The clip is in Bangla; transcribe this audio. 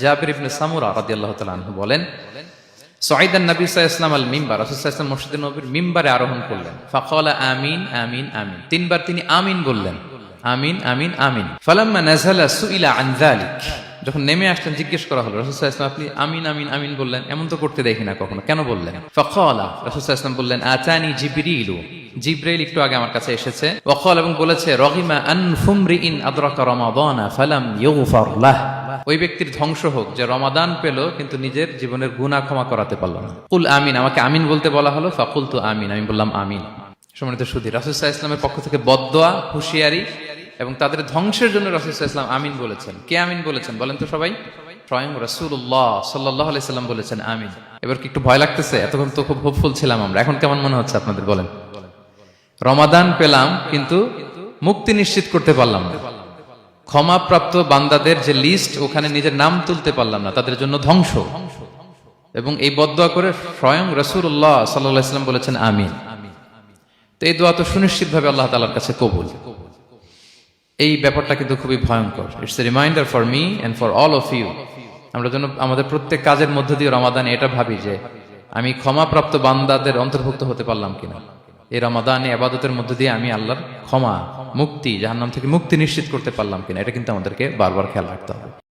জাবির ইবনে সামুরা রাদিয়াল্লাহু তাআলা আনহু বলেন, সাইদান নবী সাল্লাল্লাহু আলাইহি ওয়াসাল্লাম আল মিম্বার, রাসূল সাল্লাল্লাহু আলাইহি ওয়াসাল্লাম মসজিদে নববীর মিম্বারে আরোহণ করলেন। ফাকালা আমিন আমিন আমিন, তিনবার তিনি আমিন বললেন, আমিন আমিন আমিন। ফালাম্মা নাযালা সুইলা আন যালিক, যখন নেমে আসলেন জিজ্ঞেস করা হলো, রাসূল সাল্লাল্লাহু আলাইহি ওয়াসাল্লাম আপনি আমিন আমিন আমিন বললেন, এমন তো করতে দেখি না কখনো, কেন বললেন? ফাকালা, রাসূল সাল্লাল্লাহু আলাইহি ওয়াসাল্লাম বললেন, আতানি জিবরিলু, জিব্রাইল একটু আগে আমার কাছে এসেছে। ওয়াকাল, এবং বলেছে, রগিমা আনফুমরিইন আদরাকা রমাদানা ফালাম ইউগফার লাহ, ওই ব্যক্তির ধ্বংস হোক যে রমাদান পেল কিন্তু নিজের জীবনের গুনাহ ক্ষমা করাতে পারল না। কুল আমিন, আমাকে আমিন বলতে বলা হলো, ফাকুলতু আমিন, আমি বললাম আমিন। সম্মানিত সুধী, রাসূল সাল্লাল্লাহু আলাইহি ওয়াসাল্লামের পক্ষ থেকে বদদোয়া, হুঁশিয়ারি এবং তাদের ধ্বংসের জন্য রাসূল সাল্লাল্লাহু আলাইহি ওয়াসাল্লাম আমিন বলেছেন। কে আমিন বলেছেন বলেন তো সবাই? স্বয়ং রাসূলুল্লাহ সাল্লাল্লাহু আলাইহি ওয়াসাল্লাম বলেছেন আমিন। এবার কি একটু ভয় লাগতেছে? এতক্ষণ তো খুব হোপফুল ছিলাম আমরা, এখন কেমন মনে হচ্ছে আপনাদের বলেন? রমাদান পেলাম কিন্তু মুক্তি নিশ্চিত করতে পারলাম না, ক্ষমাপ্রাপ্ত বান্দাদের যে লিস্ট ওখানে নিজের নাম তুলতে পারলাম না, তাদের জন্য ধ্বংস। এবং এই বদদোয়া করে স্বয়ং রাসূলুল্লাহ সাল্লাল্লাহু আলাইহি ওয়াসাল্লাম বলেছেন আমিন। তো এই দোয়া তো সুনিশ্চিতভাবে আল্লাহ তাআলার কাছে কবুল। এই ব্যাপারটা কিন্তু খুবই ভয়ঙ্কর। It's a reminder for me and for all of you. আমরা যেন আমাদের প্রত্যেক কাজের মধ্য দিয়ে রমাদানে এটা ভাবি যে আমি ক্ষমাপ্রাপ্ত বান্দাদের অন্তর্ভুক্ত হতে পারলাম কিনা, এই রমাদানে ইবাদতের মধ্য দিয়ে আমি আল্লাহর ক্ষমা, মুক্তি, জাহান্নাম থেকে মুক্তি নিশ্চিত করতে পারলাম কিনা, এটা কিন্তু আমাদেরকে বারবার খেয়াল রাখতে হবে।